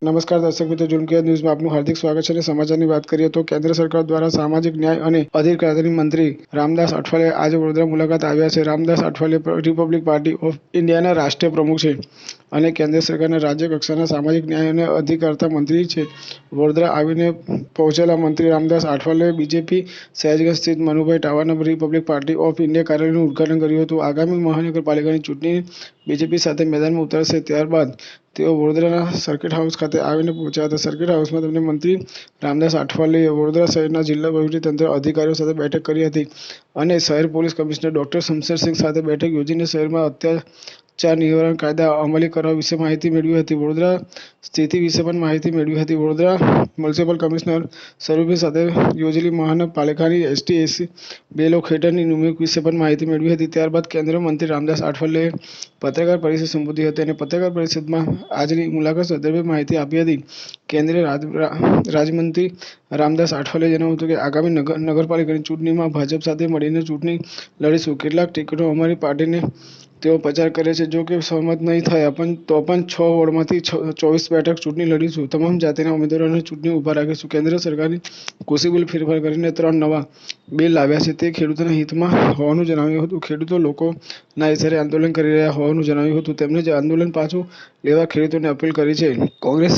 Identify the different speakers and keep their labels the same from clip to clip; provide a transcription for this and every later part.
Speaker 1: નમસ્કાર દર્શક મિત્રો, ઝુમકે ન્યૂઝમાં આપનું હાર્દિક સ્વાગત છે અને સમાચારની વાત કરીએ તો કેન્દ્ર સરકાર દ્વારા સામાજિક ન્યાય અને અધિકારીતા મંત્રી રામદાસ આઠવલે આજે વડોદરા મુલાકાત આવ્યા છે. Ramdas Athawale republic party of ઇન્ડિયાના રાષ્ટ્રીય પ્રમુખ છે અને કેન્દ્ર સરકારના રાજ્ય કક્ષાના સામાજિક ન્યાય અને અધિકારીતા મંત્રી છે. વડોદરા આવીને પહોંચેલા મંત્રી રામદાસ આઠવલે બીજેપી સયાજગંજ સ્થિત મનુભાઈ ટાવરના રિપબ્લિક પાર્ટી ઓફ ઇન્ડિયા કાર્યાલયનું ઉદ્ઘાટન કર્યું હતું. આગામી મહાનગરપાલિકાની ચૂંટણી બીજેપી સાથે મેદાનમાં ઉતરશે. ત્યારબાદ તેઓ વડોદરાના સર્કિટ હાઉસ ખાતે આવીને પહોંચ્યા હતા. સર્કિટ હાઉસમાં તેમને મંત્રી રામદાસ આઠવલેએ વડોદરા શહેરના જિલ્લા વહીવટીતંત્ર અધિકારીઓ સાથે બેઠક કરી હતી અને શહેર પોલીસ કમિશનર ડોક્ટર શમશેરસિંહ સાથે બેઠક યોજીને શહેરમાં અત્યાચાર નિવારણ કાયદા અમલી કરવા વિશે માહિતી મેળવી હતી. વડોદરા સ્થિતિ વિશે પણ માહિતી મેળવી હતી. વડોદરા મ્યુનિસિપલ કમિશનર સ્વરૂપે સાથે યોજેલી મહાનગરપાલિકાની એસટી બેલો હેઠળની નિમણૂક વિશે પણ માહિતી મેળવી હતી. ત્યારબાદ કેન્દ્રીય મંત્રી રામદાસ આઠવલેએ પત્રકાર પરિષદ સંબોધી હતી અને પત્રકાર પરિષદમાં આજની મુલાકાત સંદર્ભે માહિતી આપી હતી. કેન્દ્રીય રાજ્યમંત્રી રામદાસ આઠવલેએ જણાવ્યું હતું કે આગામી નગરપાલિકાની ચૂંટણીમાં ભાજપ સાથે મળીને ચૂંટણી લડીશું. કેટલાક ટિકિટો અમારી પાર્ટીને તેઓ પ્રચાર કરે છે. જો કે સહમત નહીં થયા તો પણ 6 વોર્ડમાંથી 24 બેઠક ચૂંટણી લડીશું. તમામ જાતિના ઉમેદવારોને ચૂંટણી ઊભા રાખીશું. કેન્દ્ર સરકારે કૃષિ બિલ ફેરફાર કરીને 3 નવા બિલ લાવ્યા છે. તે ખેડૂતોના હિતમાં હોવાનું જણાવ્યું હતું. ખેડૂતો લોકોના ઇશારે આંદોલન કરી રહ્યા હોવાનું જણાવ્યું હતું. તેમણે આંદોલન પાછું લેવા ખેડૂતોને અપીલ કરી છે. કોંગ્રેસ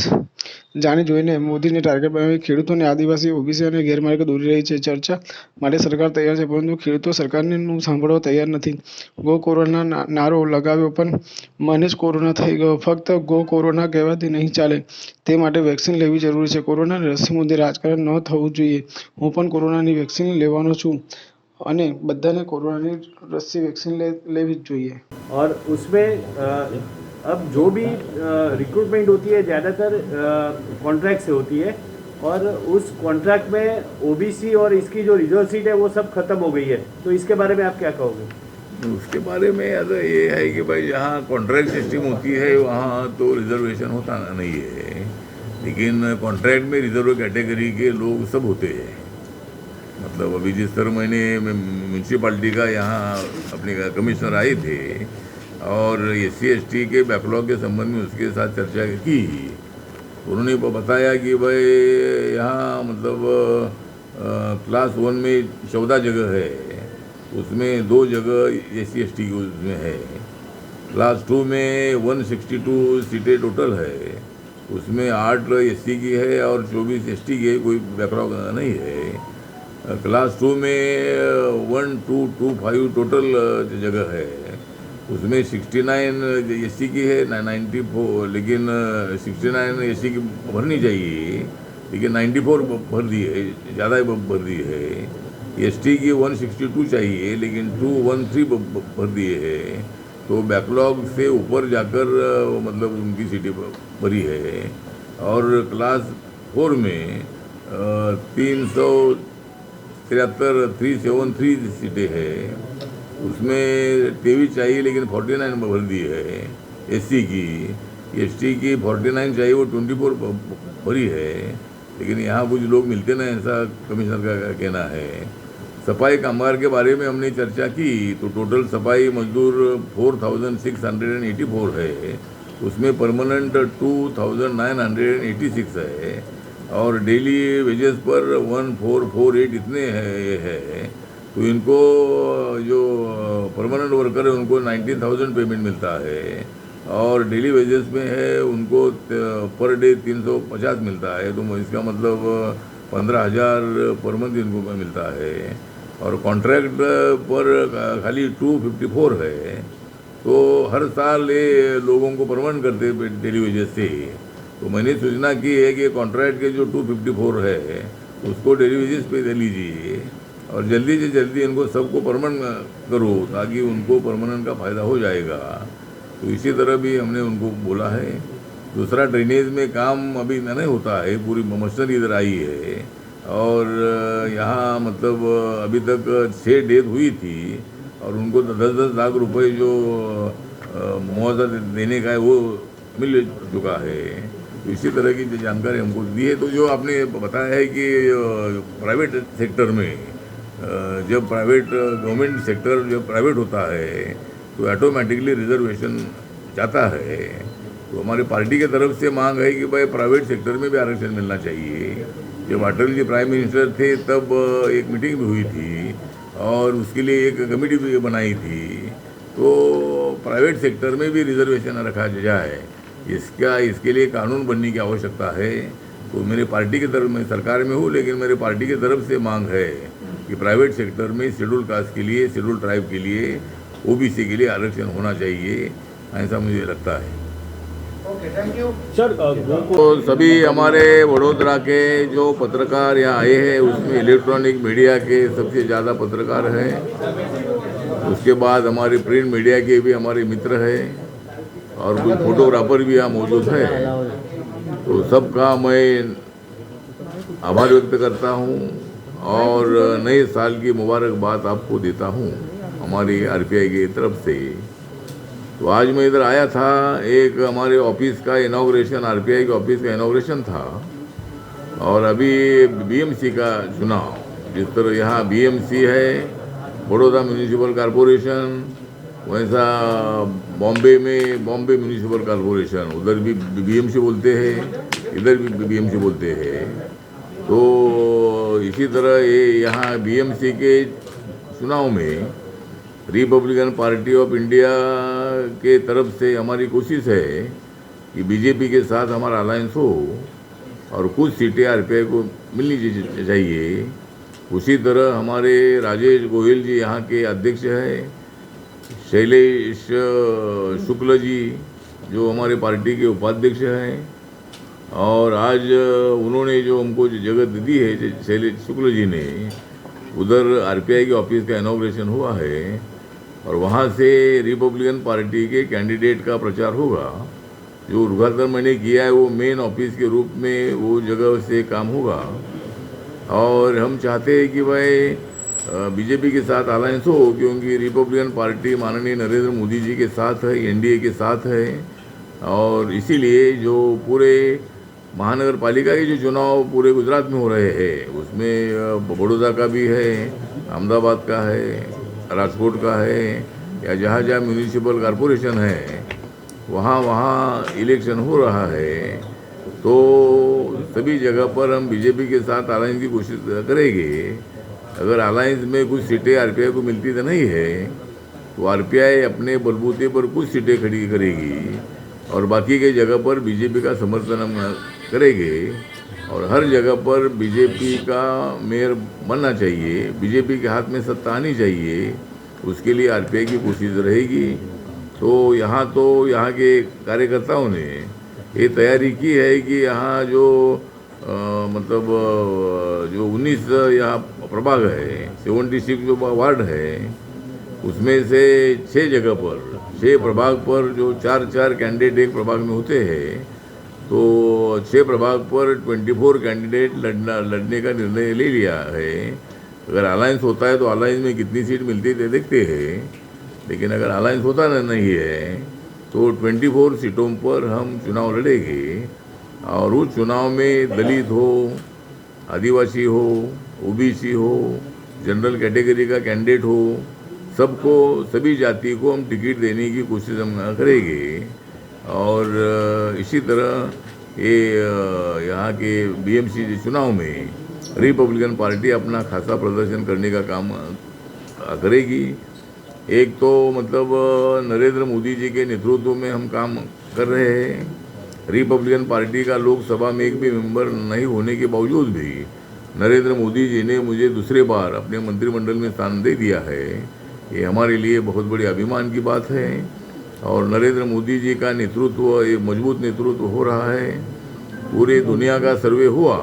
Speaker 1: જાણી જોઈને મોદીને ટાર્ગેટ બનાવી ખેડૂતોને, આદિવાસી, ઓબીસી અને ગેરમાર્ગે દોરી રહી છે. ચર્ચા માટે સરકાર તૈયાર છે, પરંતુ ખેડૂતો સરકારનું સાંભળવા તૈયાર નથી. ગો કોરોના નારો લગાવ્યો પણ મને જ કોરોના થઈ ગયો. ફક્ત ગો કોરોના કહેવાથી નહીં ચાલે. તે માટે વેક્સિન લેવી જરૂરી છે. કોરોનાની રસી મુદ્દે રાજકારણ ન થવું જોઈએ. હું પણ કોરોનાની વેક્સિન લેવાનો છું અને બધાને કોરોનાની રસી વેક્સિન લેવી જ જોઈએ.
Speaker 2: और उसमें अब जो भी रिक्रूटमेंट होती है ज़्यादातर कॉन्ट्रैक्ट से होती है और उस कॉन्ट्रैक्ट में ओबीसी और इसकी जो रिजर्व सीट है वो सब खत्म हो गई है. तो इसके बारे में आप क्या कहोगे?
Speaker 3: उसके बारे में ये है कि भाई जहाँ कॉन्ट्रैक्ट सिस्टम होती है वहाँ तो रिजर्वेशन होता नहीं है, लेकिन कॉन्ट्रैक्ट में रिजर्व कैटेगरी के लोग सब होते हैं. मतलब अभी जिस तरह मैंने म्यूनसिपाल्टी का यहाँ अपने कमिश्नर आए थे और SC/ST के बैकलॉग के संबंध में उसके साथ चर्चा की. उन्होंने बताया कि भाई यहाँ मतलब क्लास 1 में 14 जगह है, उसमें 2 जगह SC/ST की उसमें है. क्लास 2 में 162 सीटें टोटल है, उसमें 8 SC की है और 24 ST की है, कोई बैकलॉग नहीं है. क्लास 2 में 1, 2, 2, 5 टोटल जगह है, उसमें 69 SC की है, 94, लेकिन 69 SC की भरनी चाहिए, लेकिन 94 भर दी है, ज़्यादा ही भर दी है. ST की 162 चाहिए, लेकिन 213 भर दिए है. तो बैकलॉग से ऊपर जाकर मतलब उनकी सीटें भरी है. और क्लास 4 में 373 सीटें हैं, उसमें 23 चाहिए, लेकिन 49 भर दी है SC की. ST की 49 चाहिए, वो 24 भरी है, लेकिन यहाँ कुछ लोग मिलते ना, ऐसा कमिश्नर का कहना है. सफाई कामगार के बारे में हमने चर्चा की तो टोटल सफाई मजदूर 4684 है, उसमें परमानेंट 2986 है और डेली वेजेस पर 1448 इतने है. तो इनको जो परमानेंट वर्कर है उनको 19,000 पेमेंट मिलता है और डेली वेजेस में है उनको पर डे 350 मिलता है. तो इसका मतलब 15,000 पर मंथ इनको मिलता है. और कॉन्ट्रैक्ट पर खाली 254 है. तो हर साल ये लोगों को परमानेंट करते डेली वेजेस से. तो मैंने सूचना की है कि कॉन्ट्रैक्ट के जो 254 है उसको डेली वेजेस पे दे लीजिए और जल्दी से जल्दी इनको सबको परमानेंट करो ताकि उनको परमानेंट का फ़ायदा हो जाएगा. तो इसी तरह भी हमने उनको बोला है. दूसरा, ड्रेनेज में काम अभी नहीं होता है, पूरी मशीनरी इधर आई है और यहाँ मतलब अभी तक 6 डेथ हुई थी और उनको 10-10 लाख रुपए जो मुआवजा देने का है वो मिल चुका है. तो इसी तरह की जानकारी हमको दी है. तो जो आपने बताया है कि प्राइवेट सेक्टर में जब गवर्नमेंट सेक्टर जब प्राइवेट होता है तो ऑटोमेटिकली रिजर्वेशन जाता है. तो हमारी पार्टी की तरफ से मांग है कि भाई प्राइवेट सेक्टर में भी आरक्षण मिलना चाहिए। जब अटल जी प्राइम मिनिस्टर थे तब एक मीटिंग भी हुई थी और उसके लिए एक कमेटी भी बनाई थी, तो प्राइवेट सेक्टर में भी रिजर्वेशन रखा जाए, इसके लिए कानून बनने की आवश्यकता है। तो मेरे पार्टी की तरफ, मैं सरकार में हूँ लेकिन मेरे पार्टी की तरफ से मांग है कि प्राइवेट सेक्टर में शेड्यूल कास्ट के लिए, शेड्यूल ट्राइब के लिए, ओबीसी के लिए आरक्षण होना चाहिए, ऐसा मुझे लगता है।
Speaker 2: सर
Speaker 3: तो सभी हमारे वडोदरा के जो पत्रकार यहाँ आए हैं उसमें इलेक्ट्रॉनिक मीडिया के सबसे ज़्यादा पत्रकार हैं, उसके बाद हमारे प्रिंट मीडिया के भी हमारे मित्र हैं और कुछ फोटोग्राफर भी यहाँ मौजूद हैं। तो सबका मैं आभार व्यक्त करता हूँ और नए साल की मुबारकबाद आपको देता हूँ हमारी आरपीआई की तरफ से। तो आज मैं इधर आया था, एक हमारे ऑफिस का इनॉग्रेशन, आरपीआई के ऑफिस का इनॉग्रेशन था और अभी बीएमसी का चुनाव, जिस तरह यहाँ बीएमसी है बड़ौदा म्यूनिसिपल कॉरपोरेशन, वैसा बॉम्बे में बॉम्बे म्यूनिसिपल कॉरपोरेशन, उधर भी बीएमसी बोलते हैं, इधर भी बीएमसी बोलते हैं। तो इसी तरह ये यहाँ बीएमसी के चुनाव में रिपब्लिकन पार्टी ऑफ इंडिया के तरफ से हमारी कोशिश है कि बीजेपी के साथ हमारा अलायंस हो और कुछ सीटें आरपीआई को मिलनी चाहिए। उसी तरह हमारे राजेश गोयल जी यहाँ के अध्यक्ष हैं, शैलेश शुक्ल जी जो हमारे पार्टी के उपाध्यक्ष हैं, और आज उन्होंने जो हमको जगह दी है शैलेश शुक्ल जी ने, उधर आरपीआई के ऑफिस का इनॉग्रेशन हुआ है और वहाँ से रिपब्लिकन पार्टी के कैंडिडेट का प्रचार होगा। जो उद्घाटन मैंने किया है वो मेन ऑफिस के रूप में वो जगह से काम होगा और हम चाहते हैं कि भाई बीजेपी के साथ अलायंस हो, क्योंकि रिपब्लिकन पार्टी माननीय नरेंद्र मोदी जी के साथ है, एनडीए के साथ है और इसीलिए जो पूरे महानगर पालिका के जो चुनाव पूरे गुजरात में हो रहे हैं उसमें बड़ौदा का भी है, अहमदाबाद का है, राजकोट का है, या जहाँ जहाँ म्यूनिसिपल कॉरपोरेशन है वहाँ इलेक्शन हो रहा है। तो सभी जगह पर हम बीजेपी के साथ अलायंस की कोशिश करेंगे। अगर अलायंस में कुछ सीटें आरपीआई को मिलती तो नहीं है तो आरपीआई अपने बलबूते पर कुछ सीटें खड़ी करेगी और बाकी के जगह पर बीजेपी का समर्थन हम करेंगे और हर जगह पर बीजेपी का मेयर बनना चाहिए, बीजेपी के हाथ में सत्ता आनी चाहिए, उसके लिए आरपीआई की कोशिश रहेगी। तो यहाँ के कार्यकर्ताओं ने ये तैयारी की है कि यहाँ जो जो 19 यहाँ प्रभाग है, 76 जो वार्ड है, उसमें से 6 जगह पर, 6 प्रभाग पर जो 4 कैंडिडेट एक प्रभाग में होते हैं, तो 6 प्रभाग पर 24 कैंडिडेट लड़ने का निर्णय ले लिया है। अगर अलायंस होता है तो अलायंस में कितनी सीट मिलती है देखते हैं, लेकिन अगर अलायंस होता नहीं है तो 24 सीटों पर हम चुनाव लड़ेंगे और उस चुनाव में दलित हो, आदिवासी हो, ओबीसी हो, जनरल कैटेगरी का कैंडिडेट हो, सबको, सभी जाति को हम टिकट देने की कोशिश हम करेंगे। और इसी तरह ये यहाँ के बीएमसी चुनाव में रिपब्लिकन पार्टी अपना खासा प्रदर्शन करने का काम करेगी। एक तो नरेंद्र मोदी जी के नेतृत्व में हम काम कर रहे हैं। रिपब्लिकन पार्टी का लोकसभा में एक भी मेंबर नहीं होने के बावजूद भी नरेंद्र मोदी जी ने मुझे दूसरे बार अपने मंत्रिमंडल में स्थान दे दिया है। ये हमारे लिए बहुत बड़ी अभिमान की बात है और नरेंद्र मोदी जी का नेतृत्व, एक मजबूत नेतृत्व हो रहा है। पूरी दुनिया का सर्वे हुआ,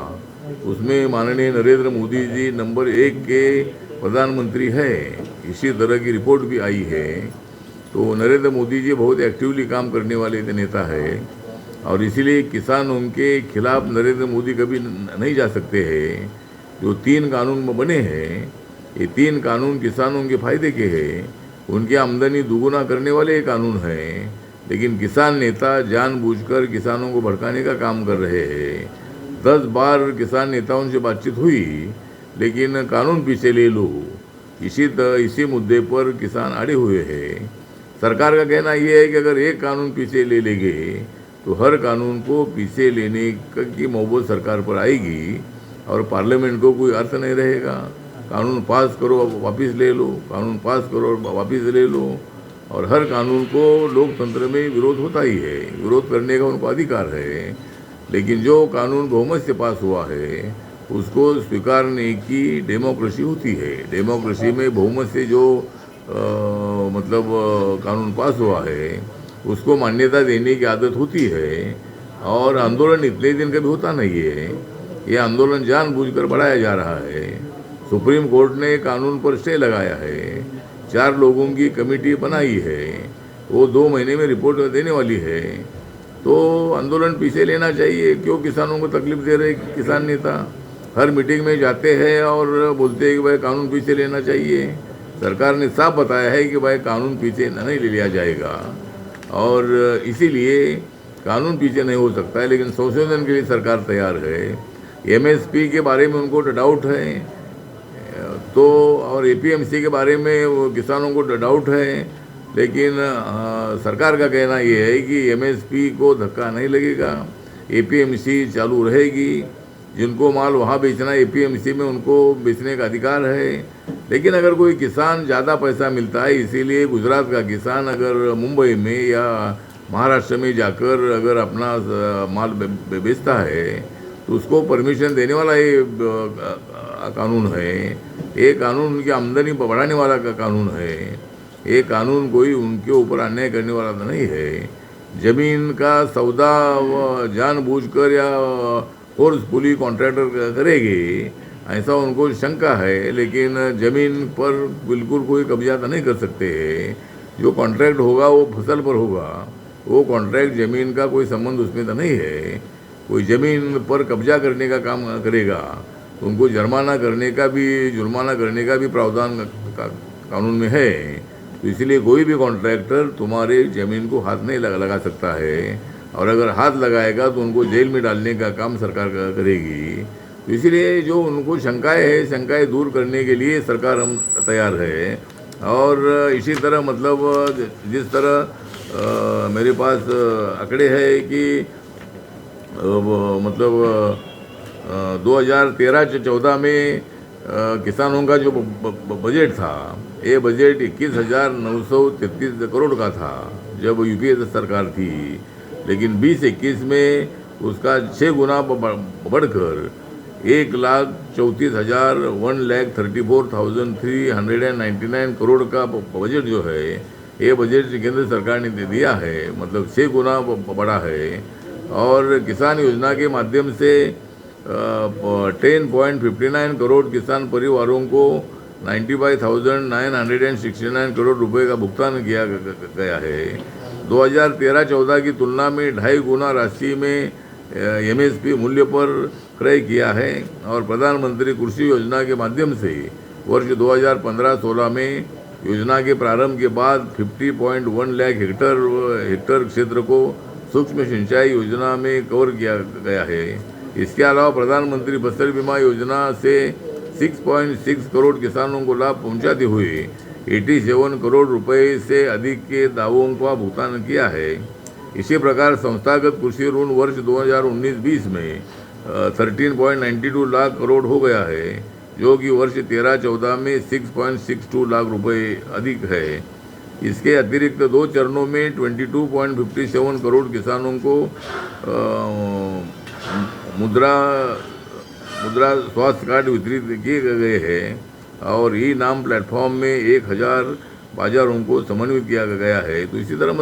Speaker 3: उसमें माननीय नरेंद्र मोदी जी नंबर 1 के प्रधानमंत्री है, इसी तरह की रिपोर्ट भी आई है। तो नरेंद्र मोदी जी बहुत एक्टिवली काम करने वाले नेता है और इसीलिए किसान उनके खिलाफ नरेंद्र मोदी कभी नहीं जा सकते हैं। जो 3 कानून बने हैं, ये 3 कानून किसानों के फायदे के हैं, उनकी आमदनी दुगुना करने वाले कानून हैं, लेकिन किसान नेता जानबूझकर किसानों को भड़काने का काम कर रहे हैं। 10 बार किसान नेताओं से बातचीत हुई, लेकिन कानून पीछे ले लो, इसी मुद्दे पर किसान अड़े हुए हैं। सरकार का कहना यह है कि अगर एक कानून पीछे ले लेंगे तो हर कानून को पीछे लेने की नौबत सरकार पर आएगी और पार्लियामेंट को कोई अर्थ नहीं रहेगा। कानून पास करो वापस ले लो, कानून पास करो वापस ले लो, और हर कानून को लोकतंत्र में विरोध होता ही है, विरोध करने का उनको अधिकार है। लेकिन जो कानून बहुमत से पास हुआ है उसको स्वीकारने की डेमोक्रेसी होती है। डेमोक्रेसी में बहुमत से जो कानून पास हुआ है उसको मान्यता देने की आदत होती है। और आंदोलन इतने दिन कभी होता नहीं है, ये आंदोलन जानबूझकर बढ़ाया जा रहा है। सुप्रीम कोर्ट ने कानून पर स्टे लगाया है, 4 लोगों की कमेटी बनाई है, वो 2 महीने में रिपोर्ट देने वाली है। तो आंदोलन पीछे लेना चाहिए। क्यों किसानों को तकलीफ दे रहे किसान नेता? हर मीटिंग में जाते हैं और बोलते हैं कि भाई कानून पीछे लेना चाहिए। सरकार ने साफ बताया है कि भाई कानून पीछे नहीं ले लिया जाएगा, और इसीलिए कानून पीछे नहीं हो सकता है। लेकिन संशोधन के लिए सरकार तैयार है। एमएसपी के बारे में उनको डाउट है तो, और एपीएमसी के बारे में वो किसानों को डाउट है। लेकिन सरकार का कहना ये है कि एमएसपी को धक्का नहीं लगेगा, एपीएमसी चालू रहेगी। जिनको माल वहाँ बेचना है एपीएमसी में, उनको बेचने का अधिकार है। लेकिन अगर कोई किसान ज़्यादा पैसा मिलता है, इसीलिए गुजरात का किसान अगर मुंबई में या महाराष्ट्र में जाकर अगर अपना माल बेचता है तो उसको परमिशन देने वाला ये कानून है। ये कानून उनकी आमदनी बढ़ाने वाला का कानून है। ये कानून कोई उनके ऊपर अन्याय करने वाला तो नहीं है। ज़मीन का सौदा जानबूझकर या फोर्सफुली कॉन्ट्रैक्टर करेगी, ऐसा उनको शंका है। लेकिन ज़मीन पर बिल्कुल कोई कब्जा तो नहीं कर सकते हैं। जो कॉन्ट्रैक्ट होगा वो फसल पर होगा, वो कॉन्ट्रैक्ट ज़मीन का कोई संबंध उसमें तो नहीं है। कोई ज़मीन पर कब्जा करने का काम करेगा तो उनको जुर्माना करने का भी प्रावधान कानून में है। तो इसलिए कोई भी कॉन्ट्रैक्टर तुम्हारे ज़मीन को हाथ नहीं लगा सकता है, और अगर हाथ लगाएगा तो उनको जेल में डालने का काम सरकार करेगी। तो इसलिए जो उनको शंकाएं दूर करने के लिए सरकार हम तैयार है। और इसी तरह जिस तरह मेरे पास आंकड़े हैं कि 2013-14 में किसानों का जो बजट था, ये बजट 21,933 करोड़ का था जब यूपीए सरकार थी। लेकिन 2021 में उसका 6 गुना बढ़कर 1,34,399 करोड़ का बजट जो है, ये बजट केंद्र सरकार ने दिया है, 6 गुना बढ़ा है। और किसान योजना के माध्यम से 10.59 करोड़ किसान परिवारों को 95,969 करोड़ रुपए का भुगतान किया गया है। 2013-14 की तुलना में 2.5 गुना राशि में एमएसपी मूल्य पर क्रय किया है। और प्रधानमंत्री कृषि योजना के माध्यम से वर्ष 2015-16 में योजना के प्रारंभ के बाद 50.1 लाख हेक्टर क्षेत्र को सूक्ष्म सिंचाई योजना में कवर किया गया है। इसके अलावा प्रधानमंत्री फसल बीमा योजना से 6.6 करोड़ किसानों को लाभ पहुंचाते हुए 87 करोड़ रुपए से अधिक के दावों का भुगतान किया है। इसी प्रकार संस्थागत कृषि ऋण वर्ष 2019-20 में 13.92 लाख करोड़ हो गया है, जो कि वर्ष 13-14 में 6.62 लाख रुपए अधिक है। इसके अतिरिक्त 2 चरणों में 22.57 करोड़ किसानों को मुद्रा स्वास्थ्य कार्ड वितरित किए गए हैं। और ई नाम प्लेटफॉर्म में 1000 बाजारों को समन्वित किया गया है। तो इसी तरह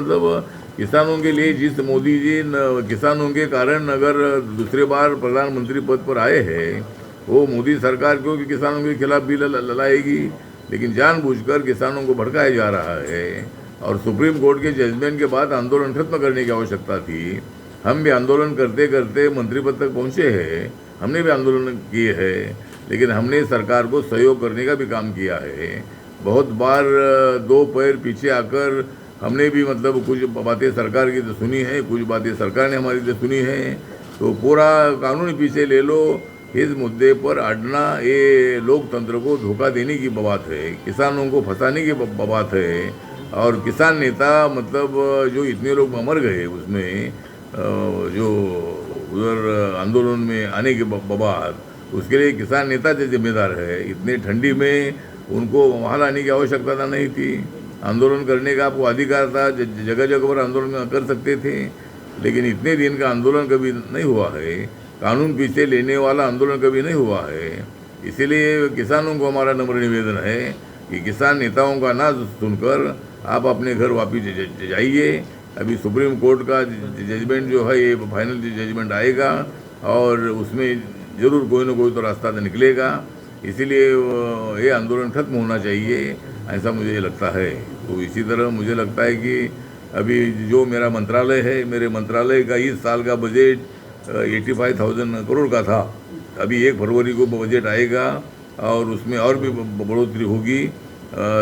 Speaker 3: किसानों के लिए जिस मोदी जी किसानों के कारण अगर दूसरे बार प्रधानमंत्री पद पर आए हैं, वो मोदी सरकार क्योंकि किसानों के खिलाफ बिल लाएगी, लेकिन जानबूझकर किसानों को भड़काया जा रहा है। और सुप्रीम कोर्ट के जजमेंट के बाद आंदोलन खत्म करने की आवश्यकता थी। हम भी आंदोलन करते करते मंत्री पद तक पहुँचे हैं, हमने भी आंदोलन किए हैं, लेकिन हमने सरकार को सहयोग करने का भी काम किया है। बहुत बार 2 पैर पीछे आकर हमने भी कुछ बातें सरकार की तो सुनी है, कुछ बातें सरकार ने हमारी तो सुनी है। तो पूरा कानून पीछे ले लो, इस मुद्दे पर अड़ना ये लोकतंत्र को धोखा देने की बात है, किसानों को फंसाने की बात है। और किसान नेता जो इतने लोग मर गए उसमें, जो उधर आंदोलन में आने के बाद उसके लिए किसान नेता जिम्मेदार है। इतनी ठंडी में उनको वहाँ लाने की आवश्यकता नहीं थी। आंदोलन करने का आपको अधिकार था, जगह जगह पर आंदोलन कर सकते थे, लेकिन इतने दिन का आंदोलन कभी नहीं हुआ है। कानून पीछे लेने वाला आंदोलन कभी नहीं हुआ है। इसीलिए किसानों को हमारा नम्र निवेदन है कि किसान नेताओं का ना सुनकर आप अपने घर वापिस जाइए। अभी सुप्रीम कोर्ट का जजमेंट जो है ये फाइनल जजमेंट आएगा और उसमें ज़रूर कोई ना कोई तो रास्ता तो निकलेगा। इसीलिए ये आंदोलन खत्म होना चाहिए, ऐसा मुझे लगता है। तो इसी तरह मुझे लगता है कि अभी जो मेरा मंत्रालय है, मेरे मंत्रालय का इस साल का बजट 85,000 करोड़ का था। अभी 1 फरवरी को बजट आएगा और उसमें और भी बढ़ोतरी होगी।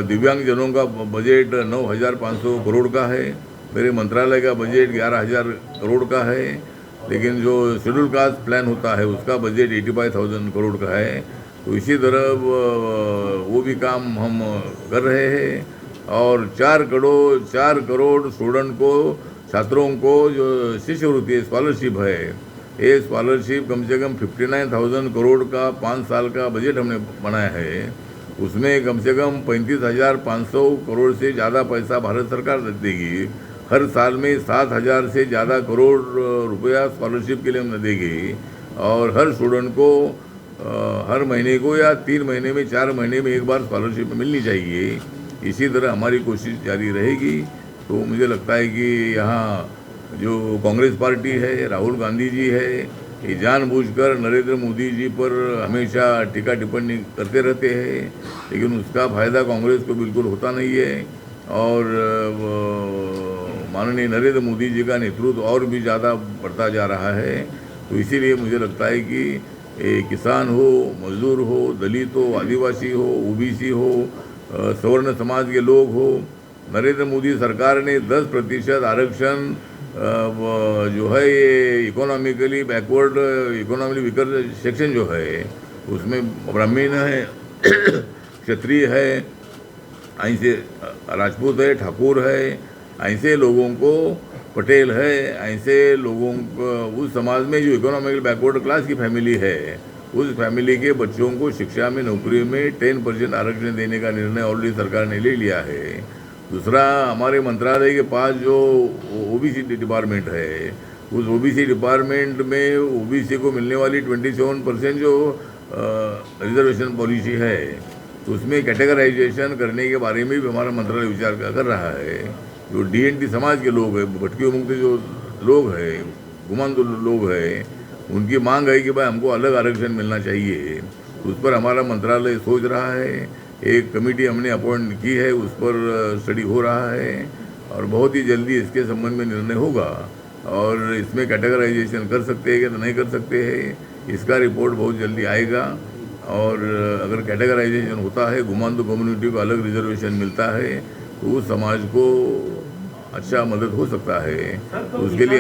Speaker 3: दिव्यांगजनों का बजट 9,500 करोड़ का है। मेरे मंत्रालय का बजट 11,000 करोड़ का है। लेकिन जो शेड्यूल कास्ट प्लान होता है उसका बजट 85,000 करोड़ का है। तो इसी तरह वो भी काम हम कर रहे हैं। और 4 करोड़ स्टूडेंट को, छात्रों को जो शिष्यवृत्ति स्कॉलरशिप है, ये स्कॉलरशिप कम से कम 59,000 करोड़ का 5 साल का बजट हमने बनाया है। उसमें कम से कम 35,500 करोड़ से ज़्यादा पैसा भारत सरकार देगी। हर साल में 7,000 से ज़्यादा करोड़ रुपया स्कॉलरशिप के लिए हम देगी। और हर स्टूडेंट को हर महीने को या 3 महीने में, 4 महीने में एक बार स्कॉलरशिप मिलनी चाहिए। इसी तरह हमारी कोशिश जारी रहेगी। तो मुझे लगता है कि यहाँ जो कांग्रेस पार्टी है, राहुल गांधी जी है, ये जानबूझकर नरेंद्र मोदी जी पर हमेशा टीका टिप्पणी करते रहते हैं, लेकिन उसका फ़ायदा कांग्रेस को बिल्कुल होता नहीं है। और माननीय नरेंद्र मोदी जी का नेतृत्व और भी ज़्यादा बढ़ता जा रहा है। तो इसीलिए मुझे लगता है कि किसान हो, मजदूर हो, दलित हो, आदिवासी हो, ओबीसी हो, सवर्ण समाज के लोग हो, नरेंद्र मोदी सरकार ने 10% आरक्षण जो है ये economically backward, economically weaker section जो है उसमें ब्राह्मण है, क्षत्रिय है, ऐसे राजपूत है, ठाकुर है, ऐसे लोगों को, पटेल है, ऐसे लोगों को, उस समाज में जो इकोनॉमिकल बैकवर्ड क्लास की फैमिली है, उस फैमिली के बच्चों को शिक्षा में, नौकरी में 10% आरक्षण देने का निर्णय ऑलरेडी सरकार ने ले लिया है। दूसरा, हमारे मंत्रालय के पास जो ओबीसी डिपार्टमेंट है, उस ओबीसी डिपार्टमेंट में ओबीसी को मिलने वाली 27% जो रिजर्वेशन पॉलिसी है, तो उसमें कैटेगराइजेशन करने के बारे में भी हमारा मंत्रालय विचार कर रहा है। जो DNT समाज के लोग हैं, भटकी मुक्त जो लोग हैं, गुमांद लोग हैं, उनकी मांग है कि भाई हमको अलग आरक्षण मिलना चाहिए। उस पर हमारा मंत्रालय सोच रहा है। एक कमेटी हमने अपॉइंट की है, उस पर स्टडी हो रहा है और बहुत ही जल्दी इसके संबंध में निर्णय होगा। और इसमें कैटेगराइजेशन कर सकते हैं कि नहीं कर सकते हैं, इसका रिपोर्ट बहुत जल्दी आएगा। और अगर कैटेगराइजेशन होता है, गुमांद कम्युनिटी को अलग रिजर्वेशन मिलता है, तो उस समाज को अच्छा मदद हो सकता है। तो उसके लिए